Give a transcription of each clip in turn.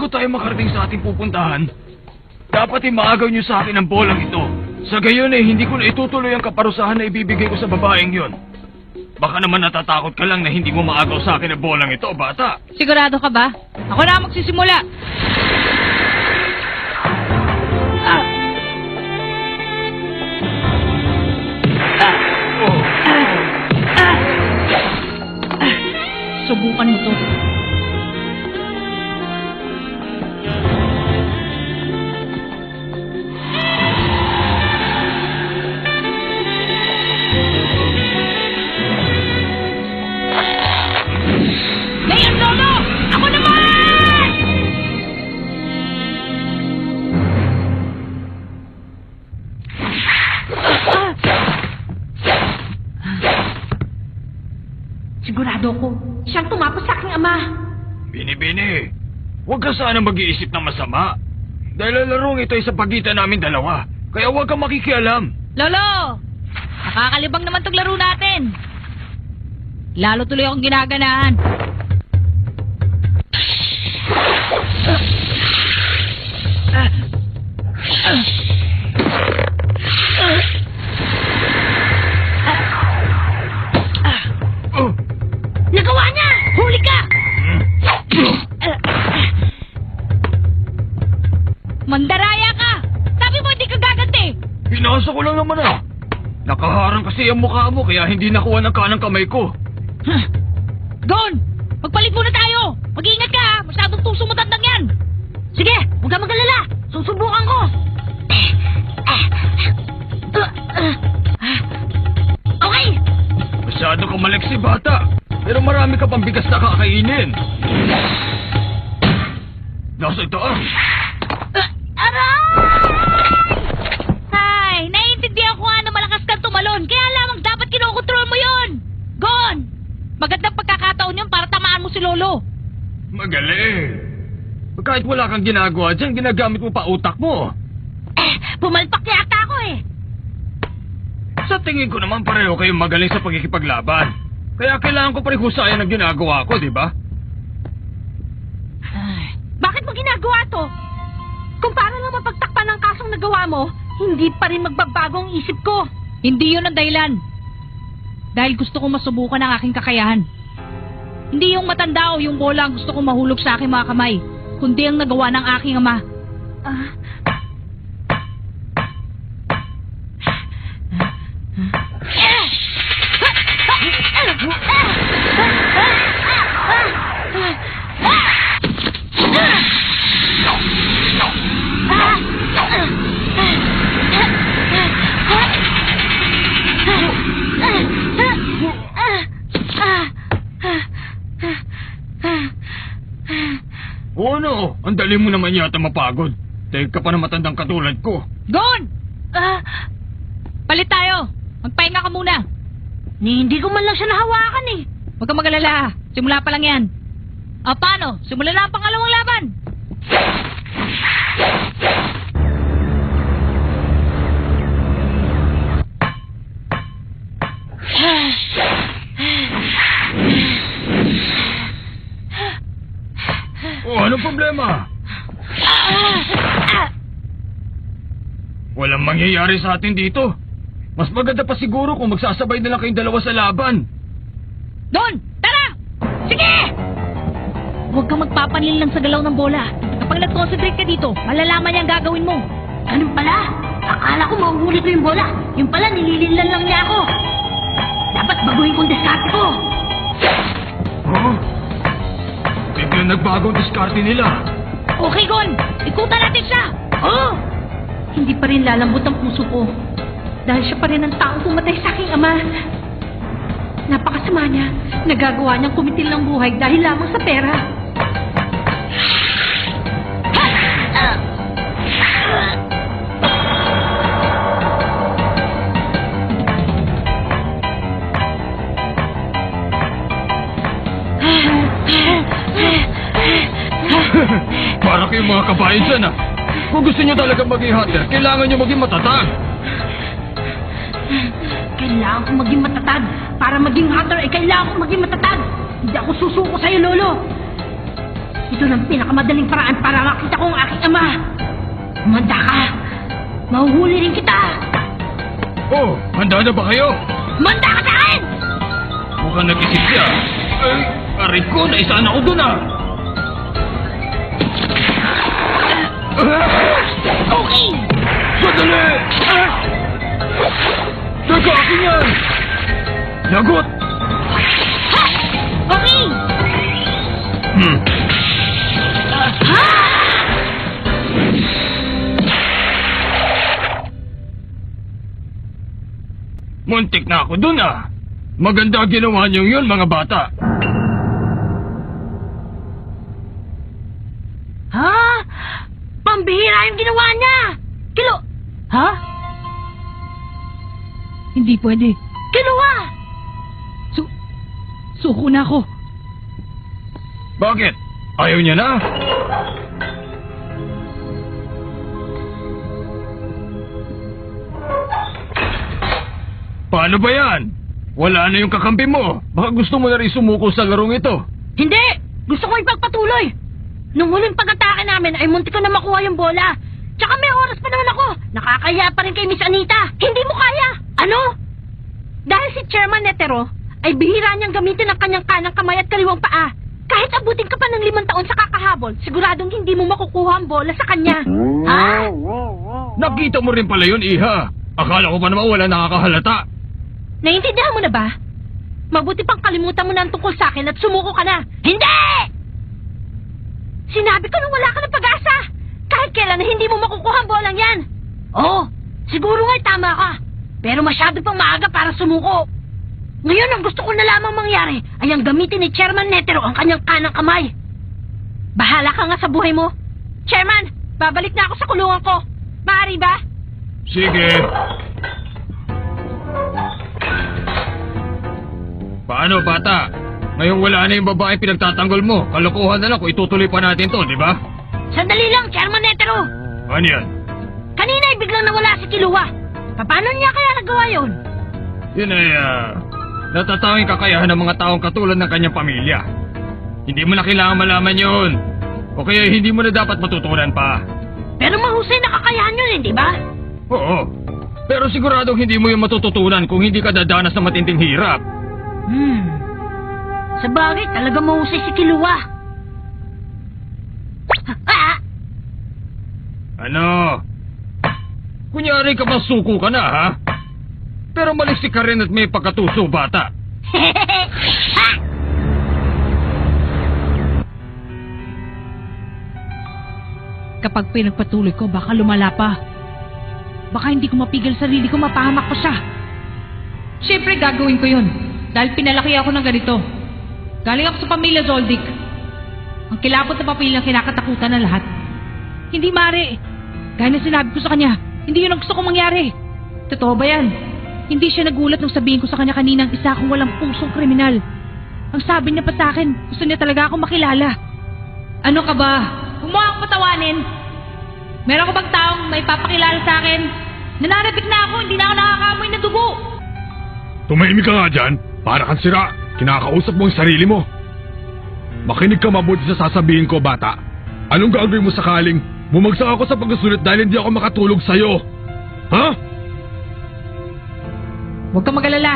bago tayo makarating sa ating pupuntahan, dapat imaagaw niyo sa akin ang bolang ito. Sa gayon hindi ko na itutuloy ang kaparusahan na ibibigay ko sa babaeng yon. Baka naman natatakot ka lang na hindi mo maagaw sa akin ang bolang ito, bata. Sigurado ka ba? Ako na ang magsisimula. Subukan mo to. Mayor Lolo! Ako naman! Sigurado ko, siyang tumapas sa aking ama. Bini, huwag ka sana mag-iisip ng masama. Dahil ang larong ito ay sa pagitan namin dalawa. Kaya huwag kang makikialam. Lolo! Nakakalibang naman tong laro natin. Lalo tuloy akong ginaganahan. Nagawa niya! Huli ka! Mandaraya ka! Sabi mo hindi ka gaganti! Pinasa ko lang naman Nakaharang kasi ang mukha mo kaya hindi nakuha ng kanang kamay ko. Gon! Magpalit muna tayo! Mag-iingat ka ha! Masyadong tuso matandang yan! Sige! Huwag ka mag-alala! Susubukan ko! Okay! Masyado kang maleksi, bata. Pero marami ka pang bigas na kakainin. Nasa ito Aray! Ay, naiintindihan ko nga na malakas kang tumalon. Kaya lamang dapat kinokontrol mo yun! Gon! Magandang pagkakataon yun para tamaan mo si Lolo. Magaling. Kahit wala kang ginagawa dyan, ginagamit mo pa utak mo. Pumalpak yata ako Sa tingin ko naman pareho kayong magaling sa pagkikipaglaban. Kaya kailangan ko pa rin husayan ang ginagawa ko, di ba? Bakit mo ginagawa to? Kung para lang mapagtakpan ng kasong nagawa mo, hindi pa rin magbabago ang isip ko. Hindi yun ang dahilan. Dahil gusto kong masubukan ang aking kakayahan. Hindi yung matanda o yung bola ang gusto kong mahulog sa aking mga kamay, kundi ang nagawa ng aking ama. Oo no, ang dali mo naman yata mapagod. Dahil ka pa na matandang katulad ko. Gon! Palit tayo. Magpahinga ka muna. Hindi ko man lang siya nahawakan Huwag kang mag-alala. Simula pa lang yan. Paano? Simula na ang pangalawang laban. Anong problema? Walang mangyayari sa atin dito. Mas maganda pa siguro kung magsasabay na lang kayong dalawa sa laban. Don! Tara! Sige! Huwag kang magpapanlil lang sa galaw ng bola. Kapag nag-concentrate ka dito, malalaman niya ang gagawin mo. Ganun pala? Akala ko mahuhuli ko yung bola. Yung pala, nililinlan lang niya ako. Dapat baguhin kong diskarte ko. Biglang nagbagong diskarte nila. Okay, Gon! Ikutan natin siya! Hindi pa rin lalambot ang puso ko. Dahil siya pa rin ang taong pumatay sa aking ama. Napakasama niya. Nagagawa niyang kumitil ng buhay dahil lamang sa pera. Para kayong mga kabayan dyan Kung gusto niyo talaga maging hunter, kailangan niyo maging matatag. Kailangan ko maging matatag. Para maging hunter, kailangan ko maging matatag. Hindi ako susuko sa'yo, Lolo. Ito na ang pinakamadaling paraan para makita ko ang aking ama. Umanda ka. Mahuhuli rin kita. Oh, handa na ba kayo? Umanda ka sa akin! Mukhang nag-isip siya. Ay, aray ko, naisaan ako dun ah. Okay! Sandali! Teka, akin yan! Lagot! Ha! Okay! Hmm. Ha! Muntik na ako dun ah. Maganda ginawa niyong yun, mga bata. Ha? Pambihira yung ginawa niya! Ha? Hindi pwede. Kiluwa! Suko na ako. Bakit? Ayaw niya na? Paano ba yan? Wala na yung kakampi mo. Baka gusto mo na rin sumuko sa larong ito. Hindi! Gusto ko ipagpatuloy! Nung huling pag-atake namin ay munti ko na makuha yung bola. Tsaka may oras pa naman ako. Nakakaya pa rin kay Miss Anita. Hindi mo kaya! Ano? Dahil si Chairman Netero ay bihira niyang gamitin ang kanyang kanang kamay at kaliwang paa. Kahit abutin ka pa ng 5 taon sa kakahabol, siguradong hindi mo makukuha ang bola sa kanya. Ha? Nakita mo rin pala yun, Iha. Akala ko pa naman wala nakakahalata. Naiintindihan mo na ba? Mabuti pang kalimutan mo na ang tungkol sa akin at sumuko ka na. Hindi! Sinabi ko nung wala ka ng pag-asa. Kahit kailan na hindi mo makukuha ang bolang yan. Oo, siguro nga'y tama ka. Pero masyado pang maaga para sumuko. Ngayon ang gusto ko na lamang mangyari ay ang gamitin ni Chairman Netero ang kanyang kanang kamay. Bahala ka nga sa buhay mo. Chairman, babalik na ako sa kulungan ko. Maaari ba? Sige. Paano, bata? Ngayong wala na yung babae pinagtatanggol mo. Kalokohan na lang kung itutuloy pa natin to, di ba? Sandali lang, Chairman Netero. Ano yan? Kanina ay biglang nawala si Kiluwa. Paano niya kaya nagawa yun? Yun ay, natatawing kakayahan ng mga taong katulad ng kanyang pamilya. Hindi mo na kailangan malaman yun. O kaya hindi mo na dapat matutunan pa. Pero mahusay na kakayahan yun, hindi ba? Oo. Pero siguradong hindi mo yung matututunan kung hindi ka dadanas ng matinding hirap. Sa bagay, talaga mahusay si Kiluwa. Ano? Kunyari ka ba suko ka na, ha? Pero malisik ka rin at may pagkatuso, bata. Kapag pinagpatuloy ko, baka lumala pa. Baka hindi ko mapigil sarili ko, mapahamak ko siya. Siyempre gagawin ko yun. Dahil pinalaki ako ng ganito. Galing ako sa pamilya Zoldyck. Ang kilapot na pamilya kinakatakutan ng lahat. Hindi maaari. Gaya na sinabi ko sa kanya, hindi yun ang gusto kong mangyari. Totoo ba yan? Hindi siya nagulat nung sabihin ko sa kanya kaninang isa akong walang pusong kriminal. Ang sabi niya pa sa akin, gusto niya talaga akong makilala. Ano ka ba? Huwag mo akong patawanin. Meron ko bang taong may papakilala sa akin? Nananabik na ako, hindi na ako nakakamoy na dugo. Tumahimik ka nga dyan, para kang sira. Kinakausap mo ang sarili mo. Makinig ka mabuti sa sasabihin ko, bata. Anong gagawin mo sakaling bumagsak ako sa pagsusulit dahil hindi ako makatulog sa'yo? Ha? Huwag kang mag-alala.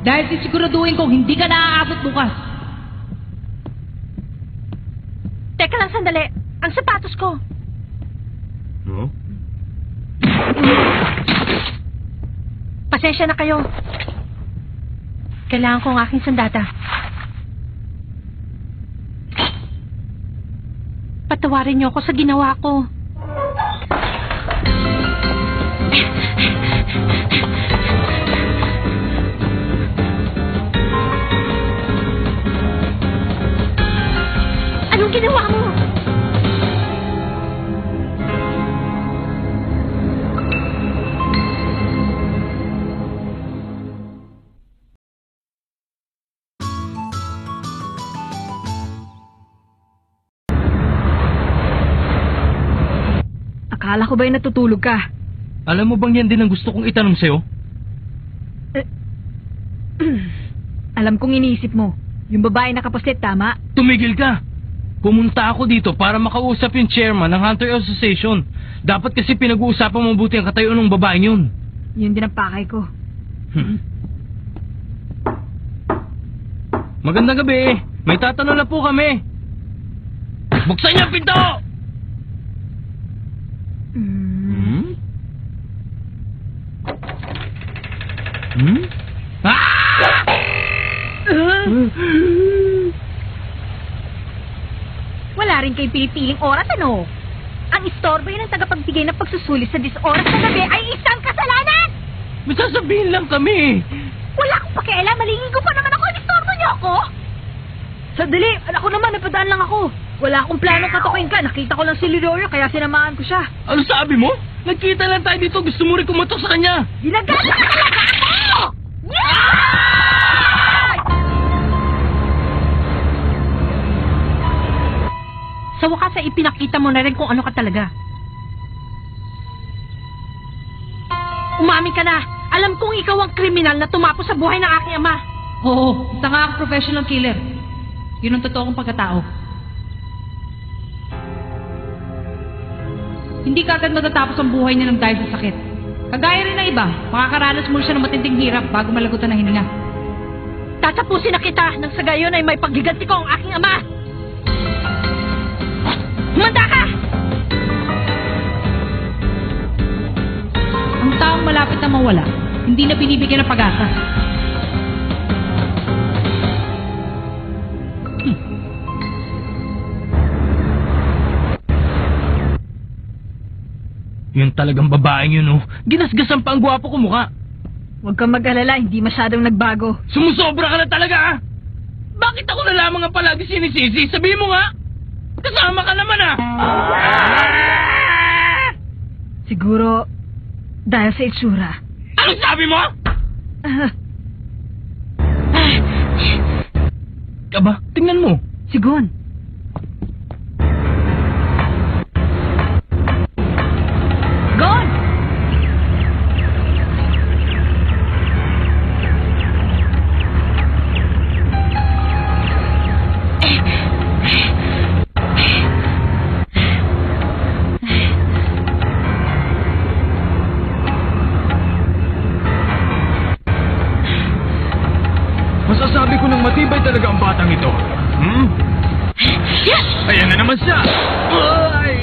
Dahil sisiguraduhin kong hindi ka naaabot bukas. Teka lang sandali. Ang sapatos ko. Huh? Pasensya na kayo. Kailangan ko ang aking sandata. Patawarin niyo ako sa ginawa ko. Anong ginawa mo? Akala ko ba'y natutulog ka? Alam mo bang yan din ang gusto kong itanong sa'yo? Alam kong iniisip mo. Yung babae nakapuslit, tama? Tumigil ka! Pumunta ako dito para makausap yung chairman ng Hunter Association. Dapat kasi pinag-uusapan mabuti ang katayuan ng babaeng yun. Yun din ang pakay ko. Magandang gabi. May tatanong na po kami. Buksan niyo ang pinto! Wala rin kayo pinipiling oras, ano? Ang istorbo yun ang tagapagbigay ng pagsusulit sa 10 oras na gabi ay isang kasalanan! May sasabihin lang kami. Wala akong pakialam, maliligo pa naman ako, istorbo niyo ako! Sandali, anak ko naman, napadaan lang ako. Wala akong planong katukin ka, nakita ko lang si Lidorio kaya sinamahan ko siya. Ano sabi mo? Nagkita lang tayo dito, gusto mo rin kumatok sa kanya. Ginagana ka talaga ako! Yeah! Sa wakas ay ipinakita mo na rin kung ano ka talaga. Umamin ka na. Alam kong ikaw ang kriminal na tumapo sa buhay ng aking ama. Oo, isa nga ang professional killer. Yun ang totoo kong pagkatao. Hindi kagad matatapos ang buhay niya ng dahil sa sakit. Kagaya rin ng iba, makakaranas mo siya ng matinding hirap bago malagutan ng hininga. Tatapusin na kita nang sa gayon ay may paggiganti ko ang aking ama. Humanda ka! Ang taong malapit na mawala, hindi na binibigyan ng pag-asa. Yun talagang babaeng yun, oh. Ginasgasan pa ang gwapo ko mukha. Huwag kang mag-alala, hindi masyadong nagbago. Sumusobra ka na talaga, ah! Bakit ako na lamang ang palagi sinisisi? Sabihin mo nga! Kasama ka naman, ah! Siguro, dahil sa itsura. Ano sabi mo? Aba, tingnan mo. Sigon. Gon! Masasabi ko ng matibay talaga ang batang ito. Ayan na naman siya. Ay!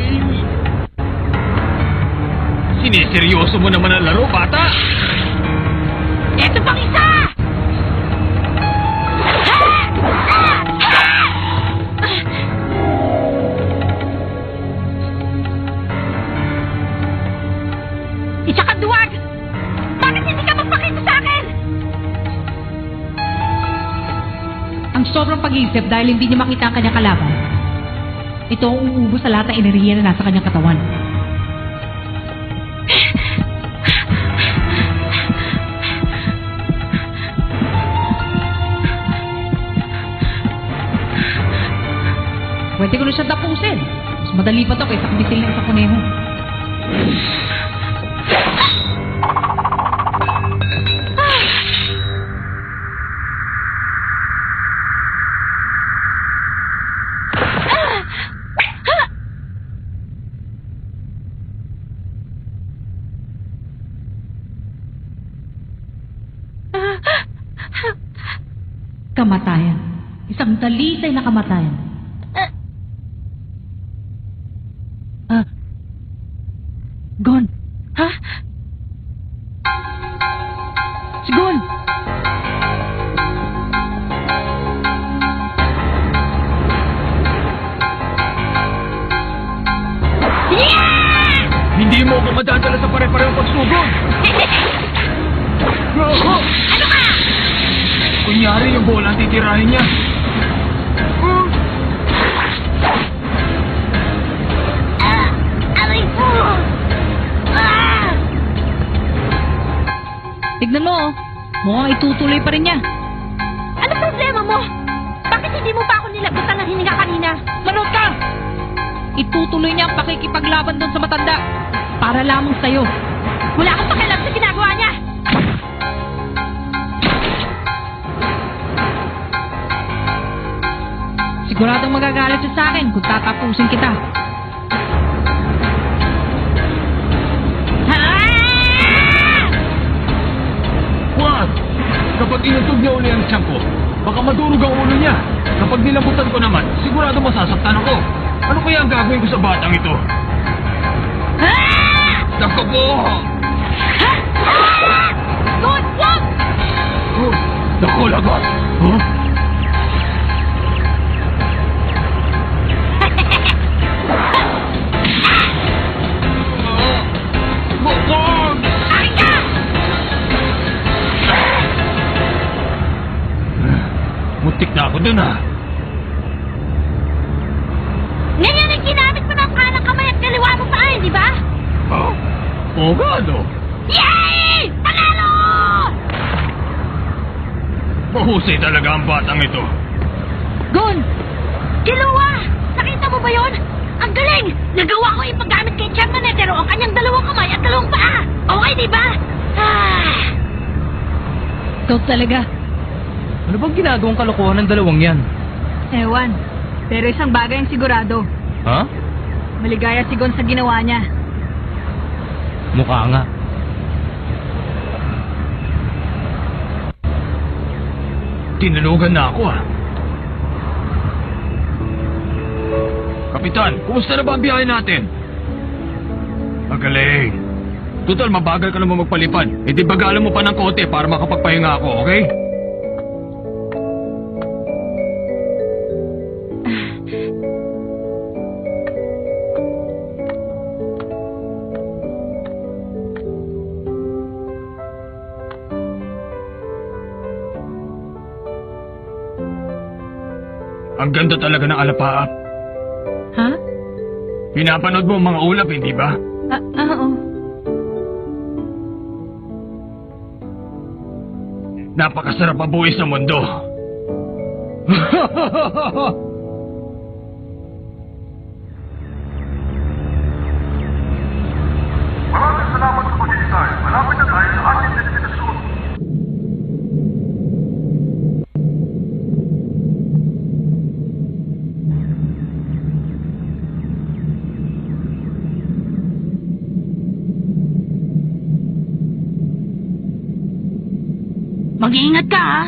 Siniseryoso mo naman ang laro, bata. Ito pang isa! Isa kang duwag! Bakit hindi ka magpakita sa akin? Ang sobrang pag-iisip dahil hindi niya makita ang kanyang kalaban. Ito ang uubos sa lahat ng enerhiya na nasa kanyang katawan. Pwede ko na siya tapusin. Mas madali pa to kaysa kumitil ng isang kuneho. Kamatayan. Isang dalisay na kamatayan. Gon! Ha? Si Gon! Hindi mo ako madadala sa pare-parehong pagsugod. Ano ka? Kunyari yung bola ang titirahin niya. Aray po! Tignan mo, oh. Mukhang itutuloy pa rin niya. Ano problema mo? Bakit hindi mo pa ako nilagutan ng hininga kanina? Manood ka! Itutuloy niya ang pakikipaglaban doon sa matanda. Para lamang sa'yo. Wala akong pakialam sa ginagawa niya! Siguradong magagalit siya sa akin kung tatapusin kita. Wag! Kapag inutog niya uli ang tiyan ko, baka madurog ang ulo niya. Kapag nilambutan ko naman, sigurado masasaktan ako. Ano kaya ang gagawin ko sa batang ito? Naku po! Good, wag! Oh, naku, lagot! Huh? Bukod! Muntik na ako dun, ha? Ngayon ay ginamit mo ng kanang kamay at kaliwa mo pa di ba? Oh? Oo nga, no? Yay! Panalo! Mahusay talaga ang batang ito. Gun! Kiluwa! Nakita mo ba yon? Ang galing! Nagawa ko ipaggamit kay Chairman Netero ang kanyang dalawang kamay at dalawang paa. Okay, di ba? Ah! Ikaw talaga. Ano bang ginagawang kalokohan ng dalawang yan? Ewan. Pero isang bagay ang sigurado. Ha? Maligaya si Gon sa ginawa niya. Mukha nga. Tinalugan na ako, ha? Kapitan, kumusta na ba ang biyahe natin? Magaling. Total, mabagal ka naman magpalipad. E di bagalan mo pa ng konti para makapagpahinga ako, okay? Ang ganda talaga ng alapaap. Ha? Pinapanood mo ang mga ulap, hindi ba? Oo. Napakasarap mabuhay sa mundo. Maraming salamat sa pag-iisay. Malapit na tayo sa ating destinasyon. Mag-iingat ka, ha?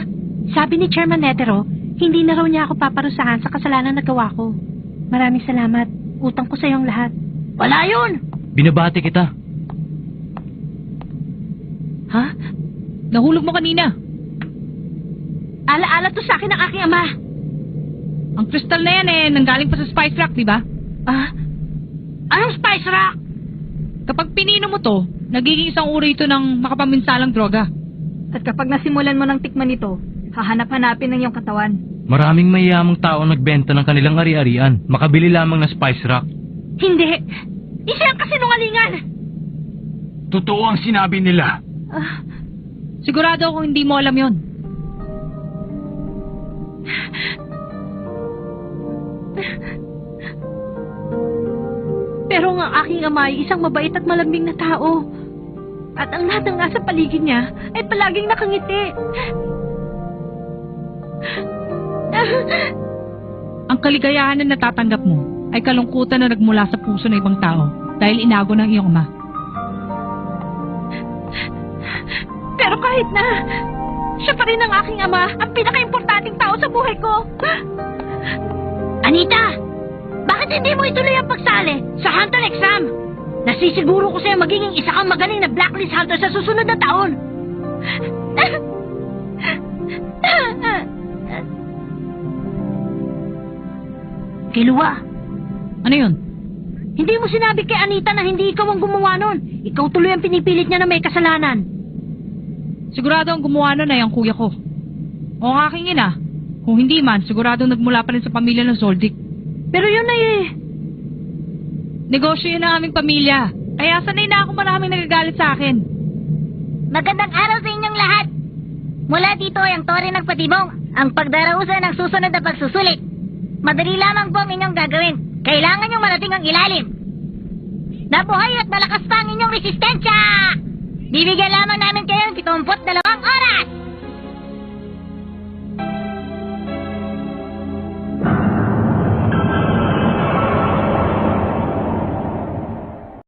Sabi ni Chairman Netero, hindi na raw niya ako paparusahan sa kasalanan na gawa ko. Maraming salamat. Utang ko sa iyong lahat. Wala yun! Binabati kita. Ha? Nahulog mo kanina. Alaala to sa akin ng aking ama. Ang crystal na yan nanggaling pa sa Spice Rock, di ba? Ah? Anong Spice Rock? Kapag pinino mo to, nagiging isang uri ito ng makapaminsalang droga. At kapag nasimulan mo ng tikman ito, hahanap-hanapin ng iyong katawan. Maraming mayayamang tao nagbenta ng kanilang ari-arian. Makabili lamang na Spice Rock. Hindi. Isa ang kasinungalingan. Totoo ang sinabi nila. Sigurado akong hindi mo alam yon. Pero ang aking ama ay isang mabait at malambing na tao. At ang lahat ng nasa paligid niya ay palaging nakangiti. Ang kaligayahan na natatanggap mo ay kalungkutan na nagmula sa puso ng ibang tao dahil inago ng iyong ama. Pero kahit na, siya pa rin ang aking ama, ang pinaka-importanting tao sa buhay ko. Anita, bakit hindi mo ituloy ang pagsali sa Hunter exam? Nasisiguro ko sa'yo magiging isa kang magaling na blacklist hunter sa susunod na taon. Kilua, Ano yun? hindi mo sinabi kay Anita na hindi ikaw ang gumawa nun. Ikaw tuloy ang pinipilit niya na may kasalanan. Sigurado ang gumawa nun ay ang kuya ko. O ang aking ina. Kung hindi man, sigurado nagmula pa rin sa pamilya ng Zoldyck. Pero yun ay Negosyo yun ang aming pamilya. Kaya sanay na ako maraming nagagalit sa akin. Magandang araw sa inyong lahat. Mula dito ay ang tore ng patibong, ang pagdarausan ng susunod na pagsusulit. Madali lamang po ang inyong gagawin. Kailangan niyong marating ang ilalim. Nabuhay at malakas pa ang inyong resistensya! Bibigyan lamang namin kayo ng 72